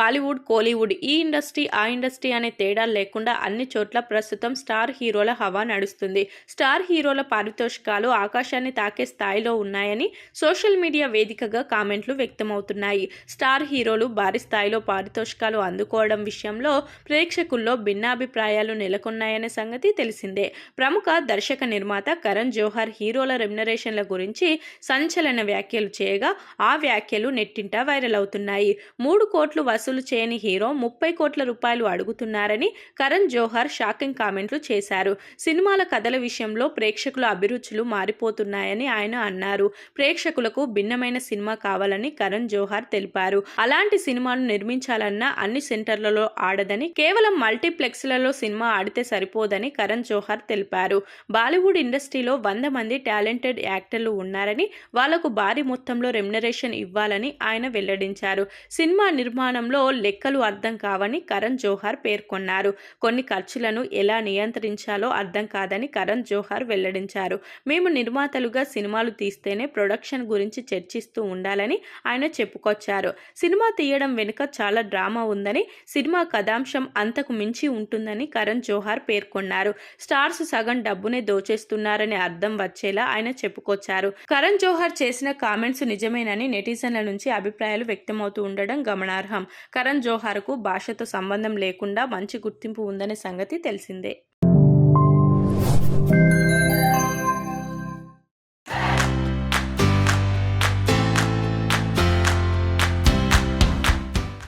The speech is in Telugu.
టాలీవుడ్, కోలీవుడ్ ఈ ఇండస్ట్రీ ఆ ఇండస్ట్రీ అనే తేడా లేకుండా అన్ని చోట్ల ప్రస్తుతం స్టార్ హీరోల హవా నడుస్తుంది. స్టార్ హీరోల పారితోషికాలు ఆకాశాన్ని తాకే స్థాయిలో ఉన్నాయని సోషల్ మీడియా వేదికగా కామెంట్లు వ్యక్తమవుతున్నాయి. స్టార్ హీరోలు భారీ స్థాయిలో పారితోషికాలు అందుకోవడం విషయంలో ప్రేక్షకుల్లో భిన్నాభిప్రాయాలు నెలకొన్నాయనే సంగతి తెలిసిందే. ప్రముఖ దర్శక నిర్మాత కరణ్ జోహర్ హీరోల రెమ్యునరేషన్ల గురించి సంచలన వ్యాఖ్యలు చేయగా ఆ వ్యాఖ్యలు నెట్టింట వైరల్ అవుతున్నాయి. 3 కోట్లు వసూలు చేయని హీరో 30 కోట్ల రూపాయలు అడుగుతున్నారని కరణ్ జోహర్ షాకింగ్ కామెంట్లు చేశారు. సినిమాల కథల విషయంలో ప్రేక్షకుల అభిరుచులు మారిపోతున్నాయని ఆయన అన్నారు. ప్రేక్షకులకు భిన్నమైన సినిమా కావాలని కరణ్ జోహర్ తెలిపారు. అలాంటి సినిమాను నిర్మించాలన్న అన్ని సెంటర్లలో ఆడదని, కేవలం మల్టీప్లెక్స్లలో సినిమా ఆడితే సరిపోదని కరణ్ జోహర్ తెలిపారు. బాలీవుడ్ ఇండస్ట్రీలో 100 మంది టాలెంటెడ్ యాక్టర్లు ఉన్నారని, వాళ్లకు భారీ మొత్తంలో రెమ్యునరేషన్ ఇవ్వాలని ఆయన వెల్లడించారు. సినిమా నిర్మాణంలో లెక్కలు అర్థం కావని కరణ్ జోహర్ పేర్కొన్నారు. కొన్ని ఖర్చులను ఎలా నియంత్రించాలో అర్థం కాదని కరణ్ జోహర్ వెల్లడించారు. మేము నిర్మాతలుగా సినిమాలు తీస్తేనే ప్రొడక్షన్ గురించి చర్చిస్తూ ఉండాలని ఆయన చెప్పుకొచ్చారు. సినిమా తీయడం వెనుక చాలా డ్రామా ఉందని, సినిమా కథాంశం అంతకు మించి ఉంటుందని కరణ్ జోహర్ పేర్కొన్నారు. స్టార్స్ సగం డబ్బునే దోచేస్తున్నారని అర్థం వచ్చేలా ఆయన చెప్పుకొచ్చారు. కరణ్ జోహర్ చేసిన కామెంట్స్ నిజమేనని నెటిజన్ల నుంచి అభిప్రాయాలు వ్యక్తమవుతూ ఉండడం గమనార్హం. కరణ్ జోహర్కు భాషతో సంబంధం లేకుండా మంచి గుర్తింపు ఉందనే సంగతి తెలిసిందే.